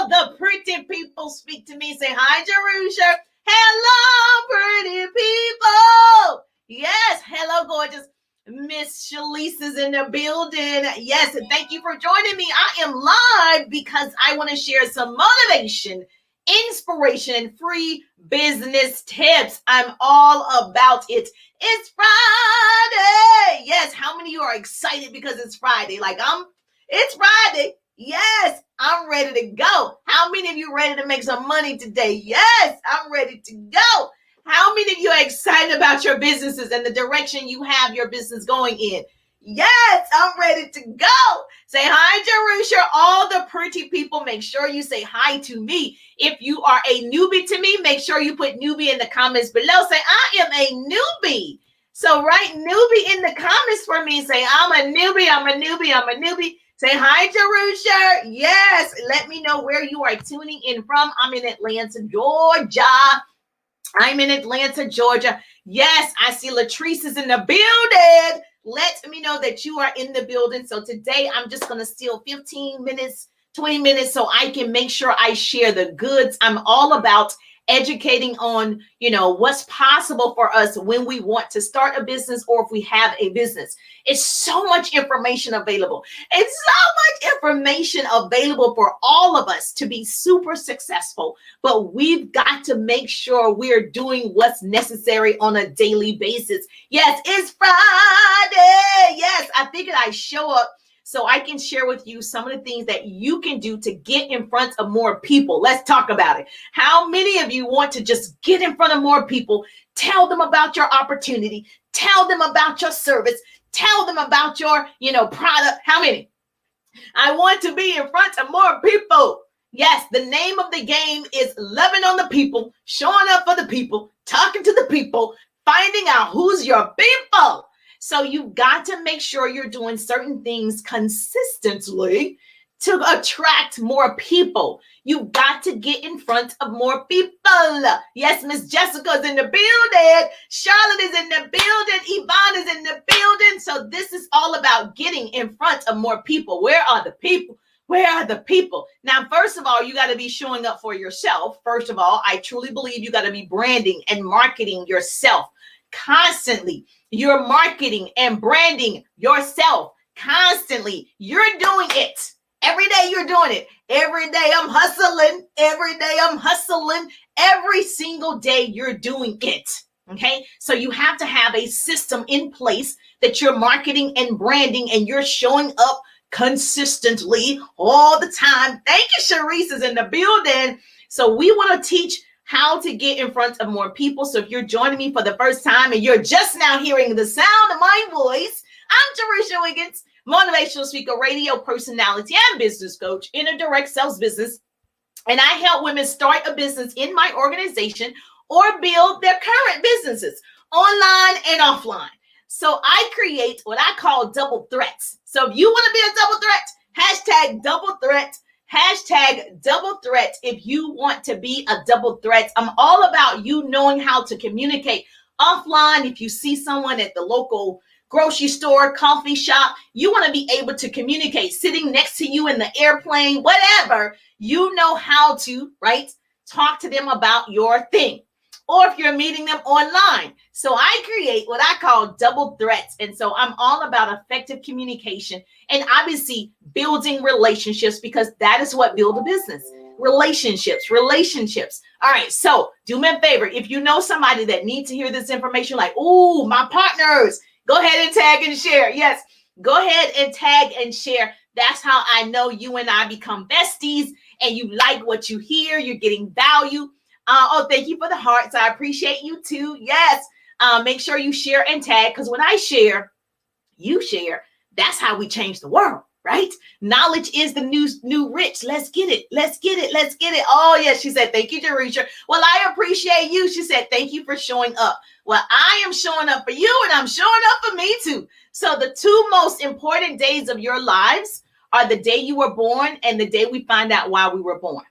all the pretty people speak to me. Say hi, Jerusha. Hello, pretty people. Yes, hello, gorgeous. Miss Shalise is in the building. Yes, and thank you for joining me. I am live because I want to share some motivation, inspiration, and free business tips. I'm all about it. It's Friday. Yes, how many of you are excited because it's Friday? It's Friday. Yes, I'm ready to go. How many of you ready to make some money today? Yes, I'm ready to go. How many of you are excited about your businesses and the direction you have your business going in? Yes, I'm ready to go. Say hi, Jerusha. All the pretty people, make sure you say hi to me. If you are a newbie to me, make sure you put newbie in the comments below. Say, I am a newbie. So write newbie in the comments for me. Say, I'm a newbie, I'm a newbie, I'm a newbie. Say hi, Jerusha. Yes, let me know where you are tuning in from. I'm in Atlanta, Georgia. Yes, I see Latrice is in the building. Let me know that you are in the building. So today I'm just going to steal 15 minutes, 20 minutes so I can make sure I share the goods. I'm all about educating on, what's possible for us when we want to start a business or if we have a business. It's so much information available. It's so much information available for all of us to be super successful, but we've got to make sure we're doing what's necessary on a daily basis. Yes, it's Friday. Yes, I figured I'd show up so I can share with you some of the things that you can do to get in front of more people. Let's talk about it. How many of you want to just get in front of more people? Tell them about your opportunity. Tell them about your service. Tell them about your, product. How many? I want to be in front of more people. Yes, the name of the game is loving on the people, showing up for the people, talking to the people, finding out who's your people. So you've got to make sure you're doing certain things consistently to attract more people. You've got to get in front of more people. Yes, Miss Jessica's in the building. Charlotte is in the building. Yvonne is in the building. So this is all about getting in front of more people. Where are the people? Where are the people? Now, first of all, you got to be showing up for yourself. First of all, I truly believe you got to be branding and marketing yourself constantly. You're marketing and branding yourself constantly. You're doing it. Every day you're doing it. Every day I'm hustling. Every day I'm hustling. Every single day you're doing it. Okay. So you have to have a system in place that you're marketing and branding and you're showing up consistently all the time. Thank you, Sharice is in the building. So we want to teach how to get in front of more people. So if you're joining me for the first time and you're just now hearing the sound of my voice, I'm Jerusha Wiggins, motivational speaker, radio personality, and business coach in a direct sales business. And I help women start a business in my organization or build their current businesses online and offline. So I create what I call double threats. So if you want to be a double threat, hashtag double threat. Hashtag double threat if you want to be a double threat. I'm all about you knowing how to communicate offline. If you see someone at the local grocery store, coffee shop, you want to be able to communicate sitting next to you in the airplane, whatever, you know how to, right? Talk to them about your thing. Or if you're meeting them online. So I create what I call double threats. And so I'm all about effective communication and obviously building relationships because that is what builds a business. Relationships. All right. So do me a favor. If you know somebody that needs to hear this information, like, oh, my partners, go ahead and tag and share. Yes. Go ahead and tag and share. That's how I know you and I become besties and you like what you hear. You're getting value. Thank you for the hearts. I appreciate you too. Yes. Make sure you share and tag because when I share, you share. That's how we change the world, right? Knowledge is the new rich. Let's get it. Oh, yes. She said, thank you, Jerusha. Well, I appreciate you. She said, thank you for showing up. Well, I am showing up for you and I'm showing up for me too. So the two most important days of your lives are the day you were born and the day we find out why we were born.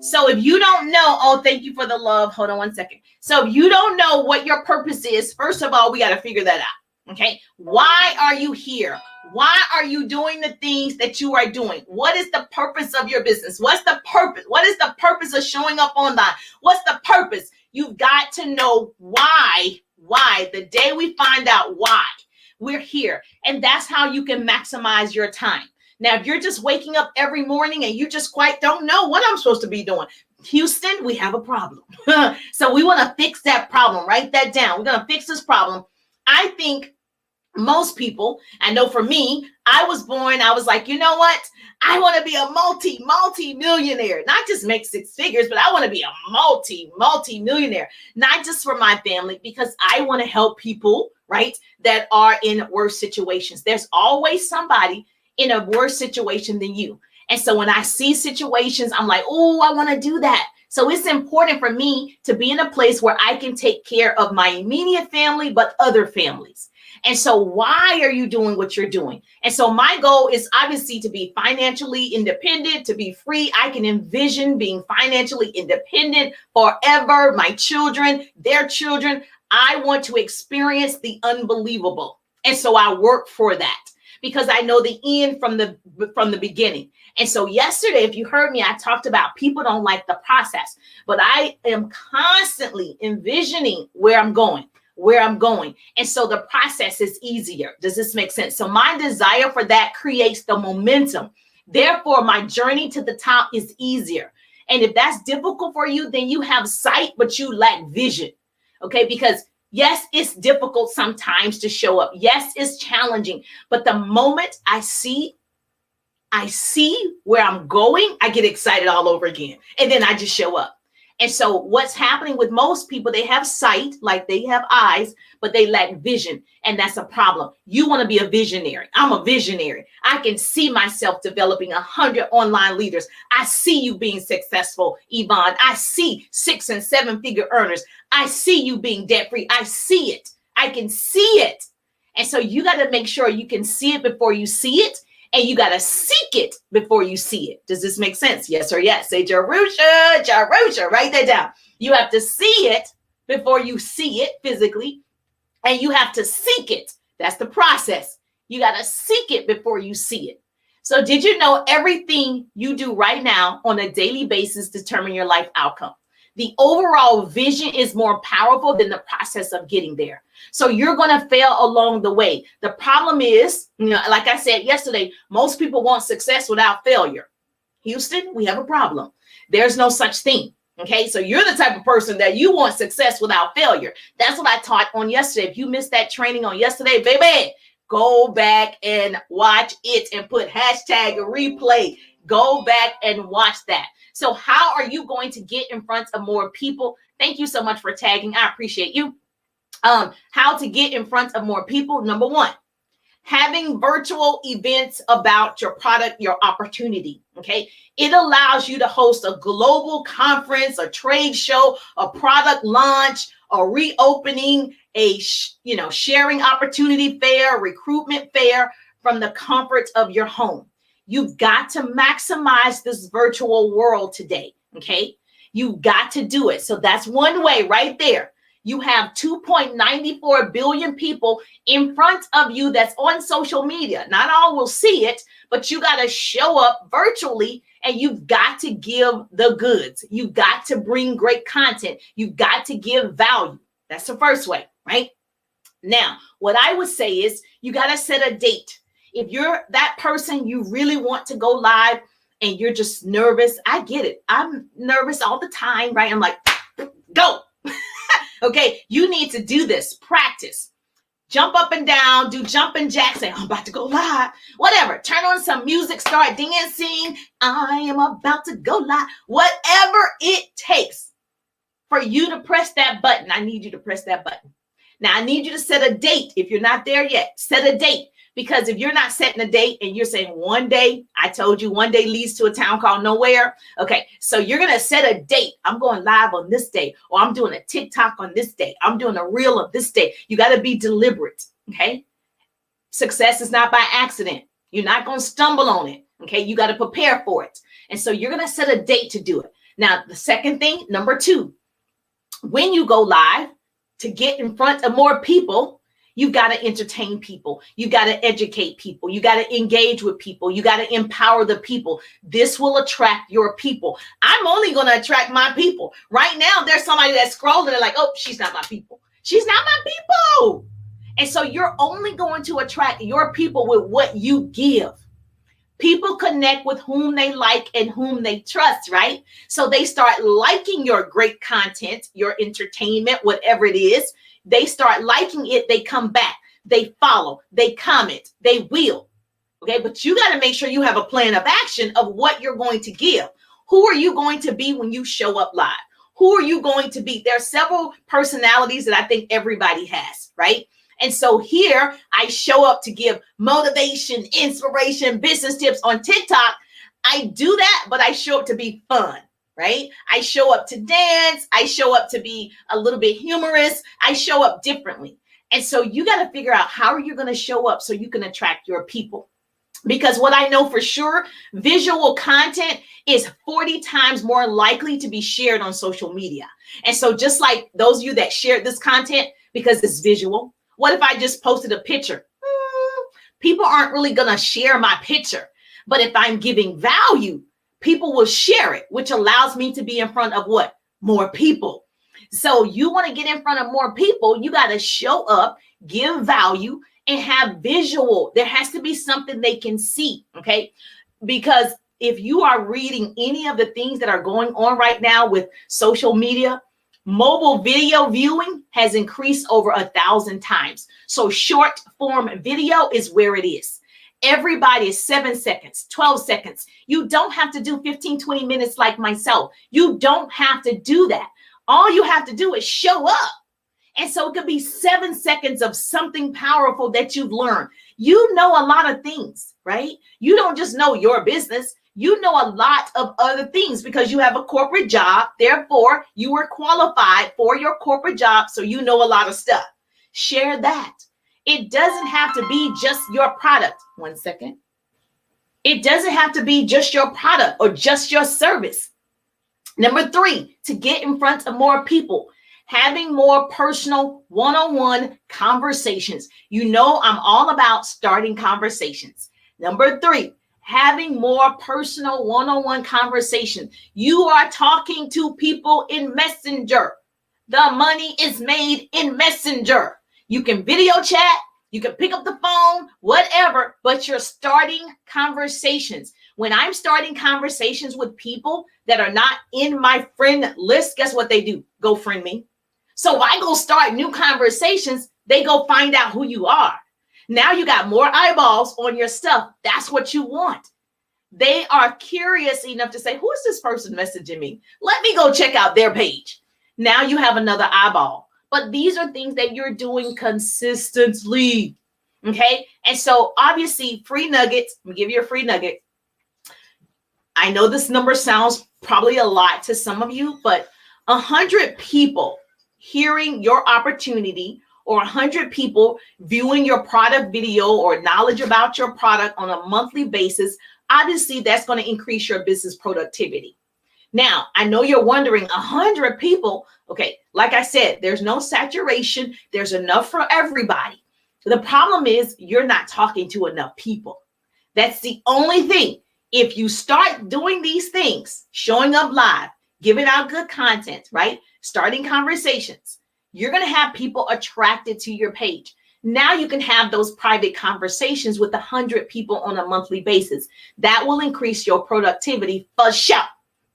So if you don't know, thank you for the love. Hold on one second. So if you don't know what your purpose is, first of all, we got to figure that out. Okay. Why are you here? Why are you doing the things that you are doing? What is the purpose of your business? What's the purpose? What is the purpose of showing up online? What's the purpose? You've got to know why. Why? The day we find out why, we're here. And that's how you can maximize your time. Now, if you're just waking up every morning and you just quite don't know what I'm supposed to be doing, Houston, we have a problem. So we want to fix that problem. Write that down. We're going to fix this problem. I think most people, I know for me, I was like, you know what? I want to be a multi-millionaire, not just make six figures, but I want to be a multi-millionaire, not just for my family, because I want to help people, right, that are in worse situations. There's always somebody in a worse situation than you. And so when I see situations, I'm like, oh, I want to do that. So it's important for me to be in a place where I can take care of my immediate family, but other families. And so why are you doing what you're doing? And so my goal is obviously to be financially independent, to be free. I can envision being financially independent forever. My children, their children. I want to experience the unbelievable. And so I work for that because I know the end from the beginning. And so yesterday, if you heard me, I talked about people don't like the process, but I am constantly envisioning where I'm going. And so the process is easier. Does this make sense? So my desire for that creates the momentum. Therefore, my journey to the top is easier. And if that's difficult for you, then you have sight, but you lack vision. Okay, because yes, it's difficult sometimes to show up. Yes, it's challenging. But the moment I see where I'm going, I get excited all over again. And then I just show up. And so what's happening with most people, they have sight, like they have eyes, but they lack vision. And that's a problem. You want to be a visionary. I'm a visionary. I can see myself developing 100 online leaders. I see you being successful, Yvonne. I see 6 and 7 figure earners. I see you being debt free. I see it. I can see it. And so you got to make sure you can see it before you see it. And you got to seek it before you see it. Does this make sense? Yes or yes? Say Jerusha, write that down. You have to see it before you see it physically. And you have to seek it. That's the process. You got to seek it before you see it. So did you know everything you do right now on a daily basis determine your life outcome? The overall vision is more powerful than the process of getting there. So you're going to fail along the way. The problem is, like I said yesterday, most people want success without failure. Houston, we have a problem. There's no such thing. Okay, so you're the type of person that you want success without failure. That's what I taught on yesterday. If you missed that training on yesterday, baby, go back and watch it and put hashtag replay. Go back and watch that. So how are you going to get in front of more people? Thank you so much for tagging. I appreciate you. How to get in front of more people. Number one, having virtual events about your product, your opportunity. Okay. It allows you to host a global conference, a trade show, a product launch, a reopening, a sharing opportunity fair, recruitment fair from the comfort of your home. You've got to maximize this virtual world today, okay? You've got to do it. So that's one way right there. You have 2.94 billion people in front of you that's on social media. Not all will see it, but you got to show up virtually and you've got to give the goods. You've got to bring great content. You've got to give value. That's the first way, right? Now, what I would say is you got to set a date. If you're that person, you really want to go live and you're just nervous. I get it. I'm nervous all the time, right? I'm like, go. Okay, you need to do this. Practice. Jump up and down, do jumping jacks, say, I'm about to go live. Whatever. Turn on some music, start dancing. I am about to go live. Whatever it takes for you to press that button, I need you to press that button. Now, I need you to set a date. If you're not there yet, set a date. Because if you're not setting a date and you're saying one day, I told you one day leads to a town called nowhere. Okay, so you're going to set a date. I'm going live on this day, or I'm doing a TikTok on this day. I'm doing a reel of this day. You got to be deliberate. Okay, success is not by accident. You're not going to stumble on it. Okay, you got to prepare for it. And so you're going to set a date to do it. Now, the second thing, number two, when you go live to get in front of more people, You've got to entertain people. You got to educate people. You got to engage with people. You got to empower the people. This will attract your people. I'm only going to attract my people. Right now, there's somebody that's scrolling and like, oh, she's not my people. She's not my people. And so you're only going to attract your people with what you give. People connect with whom they like and whom they trust, right? So they start liking your great content, your entertainment, whatever it is. They start liking it. They come back. They follow. They comment. They will. Okay. But you got to make sure you have a plan of action of what you're going to give. Who are you going to be when you show up live? Who are you going to be? There are several personalities that I think everybody has, right? And so here I show up to give motivation, inspiration, business tips on TikTok. I do that, but I show up to be fun. Right? I show up to dance. I show up to be a little bit humorous. I show up differently. And so you got to figure out how are you going to show up so you can attract your people. Because what I know for sure, visual content is 40 times more likely to be shared on social media. And so just like those of you that shared this content because it's visual, what if I just posted a picture? People aren't really going to share my picture. But if I'm giving value, people will share it, which allows me to be in front of what? More people. So you want to get in front of more people, you got to show up, give value, and have visual. There has to be something they can see, okay? Because if you are reading any of the things that are going on right now with social media, mobile video viewing has increased over 1,000 times. So short form video is where it is. Everybody is 7 seconds, 12 seconds. You don't have to do 15, 20 minutes like myself. You don't have to do that. All you have to do is show up. And so it could be 7 seconds of something powerful that you've learned. You know a lot of things, right? You don't just know your business. You know a lot of other things because you have a corporate job. Therefore, you were qualified for your corporate job. So you know a lot of stuff. Share that. It doesn't have to be just your product. 1 second. It doesn't have to be just your product or just your service. Number 3, to get in front of more people, having more personal one-on-one conversations. You know, I'm all about starting conversations. Number 3, having more personal one-on-one conversation. You are talking to people in Messenger. The money is made in Messenger. You can video chat, you can pick up the phone, whatever, but you're starting conversations. When I'm starting conversations with people that are not in my friend list, guess what they do? Go friend me. So if I go start new conversations, they go find out who you are. Now you got more eyeballs on your stuff. That's what you want. They are curious enough to say, who is this person messaging me? Let me go check out their page. Now you have another eyeball. But these are things that you're doing consistently. Okay. And so obviously free nuggets, let me give you a free nugget. I know this number sounds probably a lot to some of you, but 100 people hearing your opportunity or 100 people viewing your product video or knowledge about your product on a monthly basis, obviously that's going to increase your business productivity. Now, I know you're wondering, 100 people, okay, like I said, there's no saturation. There's enough for everybody. The problem is you're not talking to enough people. That's the only thing. If you start doing these things, showing up live, giving out good content, right? Starting conversations, you're going to have people attracted to your page. Now you can have those private conversations with 100 people on a monthly basis. That will increase your productivity for sure.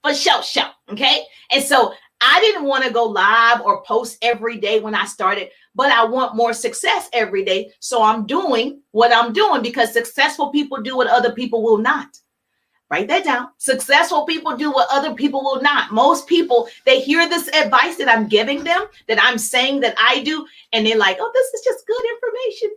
Okay. And so I didn't want to go live or post every day when I started, but I want more success every day. So I'm doing what I'm doing because successful people do what other people will not. Write that down. Successful people do what other people will not. Most people, they hear this advice that I'm giving them, that I'm saying that I do, and they're like, oh, this is just good information.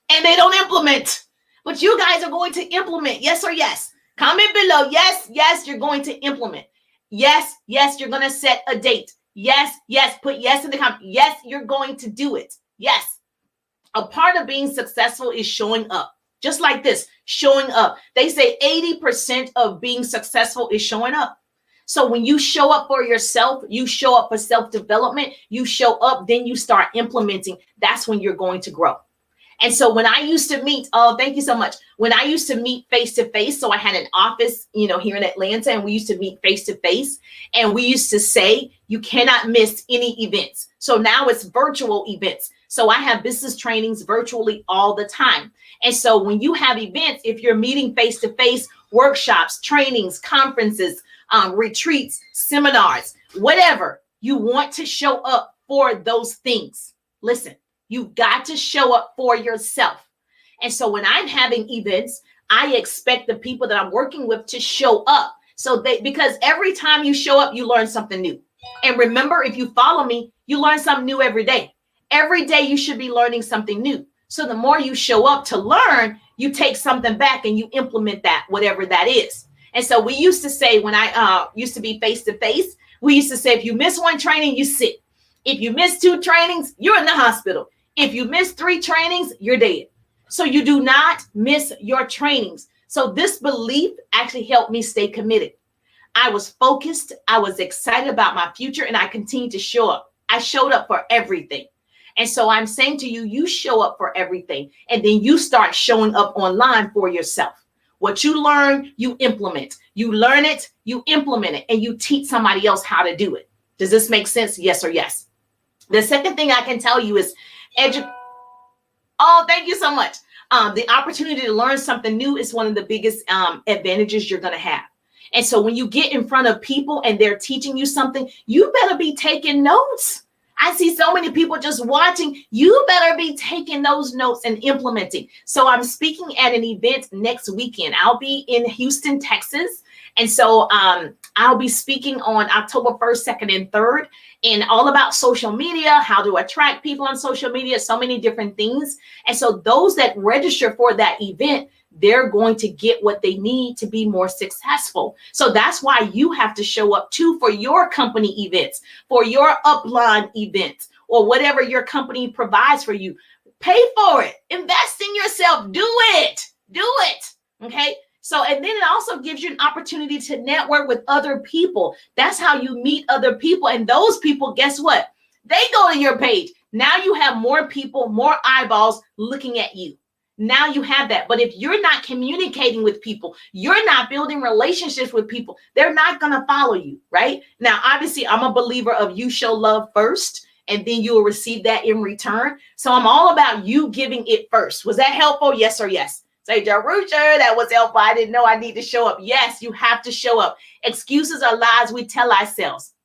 And they don't implement. But you guys are going to implement. Yes or yes? Comment below. Yes, yes, you're going to implement. Yes, yes, you're going to set a date. Yes, yes, put yes in the comment. Yes, you're going to do it. Yes. A part of being successful is showing up. Just like this, showing up. They say 80% of being successful is showing up. So when you show up for yourself, you show up for self-development, you show up, then you start implementing. That's when you're going to grow. And so when I used to meet, oh, thank you so much. When I used to meet face to face, so I had an office, here in Atlanta, and we used to meet face to face, and we used to say, you cannot miss any events. So now it's virtual events. So I have business trainings virtually all the time. And so when you have events, if you're meeting face to face, workshops, trainings, conferences, retreats, seminars, whatever, you want to show up for those things. Listen. You've got to show up for yourself. And so when I'm having events, I expect the people that I'm working with to show up. Because every time you show up, you learn something new. And remember, if you follow me, you learn something new every day. Every day you should be learning something new. So the more you show up to learn, you take something back and you implement that, whatever that is. And so we used to say, when I used to be face to face, we used to say, if you miss one training, you sit. If you miss 2 trainings, you're in the hospital. If you miss 3 trainings, you're dead. So you do not miss your trainings. So this belief actually helped me stay committed. I was focused. I was excited about my future, and I continued to show up. I showed up for everything. And so I'm saying to you, you show up for everything, and then you start showing up online for yourself. What you learn, you implement. You learn it, you implement it, and you teach somebody else how to do it. Does this make sense? Yes or yes? The second thing I can tell you is Oh, thank you so much. The opportunity to learn something new is one of the biggest advantages you're going to have. And so when you get in front of people and they're teaching you something, you better be taking notes. I see so many people just watching. You better be taking those notes and implementing. So I'm speaking at an event next weekend. I'll be in Houston, Texas. And so I'll be speaking on October 1st, 2nd, and 3rd, and all about social media, how to attract people on social media, so many different things. And so those that register for that event, they're going to get what they need to be more successful. So that's why you have to show up too for your company events, for your upline events, or whatever your company provides for you. Pay for it. Invest in yourself. Do it. Do it. Okay. So, and then it also gives you an opportunity to network with other people. That's how you meet other people. And those people, guess what? They go to your page. Now you have more people, more eyeballs looking at you. Now you have that. But if you're not communicating with people, you're not building relationships with people, they're not going to follow you, right? Now, obviously, I'm a believer of you show love first, and then you will receive that in return. So I'm all about you giving it first. Was that helpful? Yes or yes? Say, Jarusha, that was helpful. I didn't know I need to show up. Yes, you have to show up. Excuses are lies we tell ourselves.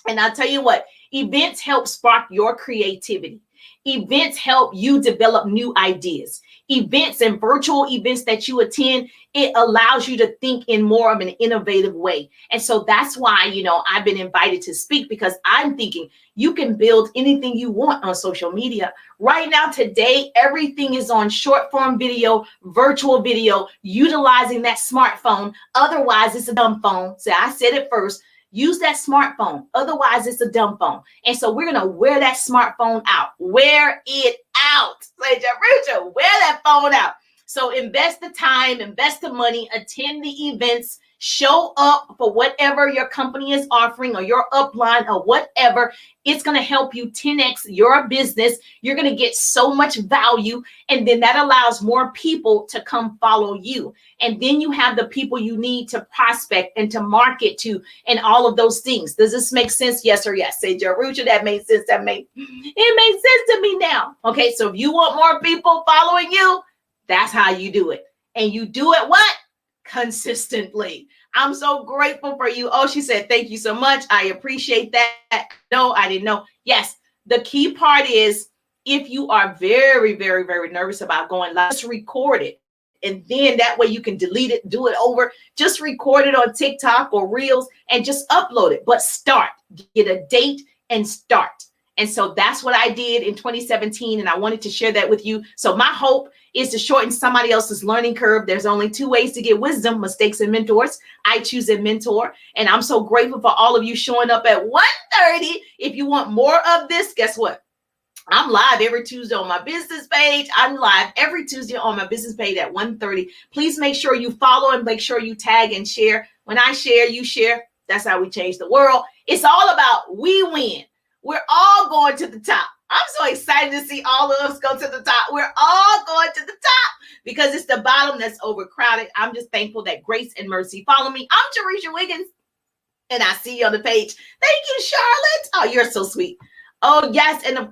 And I'll tell you what, events help spark your creativity. Events help you develop new ideas. Events and virtual events that you attend, it allows you to think in more of an innovative way. And so that's why, I've been invited to speak, because I'm thinking you can build anything you want on social media. Right now, today, everything is on short form video, virtual video, utilizing that smartphone. Otherwise, it's a dumb phone. So I said it first. Use that smartphone. Otherwise, it's a dumb phone. And so we're going to wear that smartphone out. Wear it out. Say, Jarusha, wear that phone out. So invest the time, invest the money, attend the events, show up for whatever your company is offering, or your upline, or whatever. It's going to help you 10x your business. You're going to get so much value. And then that allows more people to come follow you. And then you have the people you need to prospect and to market to, and all of those things. Does this make sense? Yes or yes? Say, Jarusha, that made sense. It made sense to me now. Okay, so if you want more people following you, that's how you do it. And you do it what? Consistently. I'm so grateful for you. Oh, she said, thank you so much. I appreciate that. No, I didn't know. Yes, the key part is, if you are very, very, very nervous about going live, just record it. And then that way you can delete it, do it over. Just record it on TikTok or Reels and just upload it. But start, get a date and start. And so that's what I did in 2017. And I wanted to share that with you. So my hope is to shorten somebody else's learning curve. There's only 2 ways to get wisdom: mistakes and mentors. I choose a mentor. And I'm so grateful for all of you showing up at 1:30. If you want more of this, guess what? I'm live every Tuesday on my business page. I'm live every Tuesday on my business page at 1:30. Please make sure you follow and make sure you tag and share. When I share, you share. That's how we change the world. It's all about we win. We're all going to the top. I'm so excited to see all of us go to the top. We're all going to the top because it's the bottom that's overcrowded. I'm just thankful that grace and mercy follow me. I'm Teresa Wiggins, and I see you on the page. Thank you, Charlotte. Oh, you're so sweet. Oh, yes. And of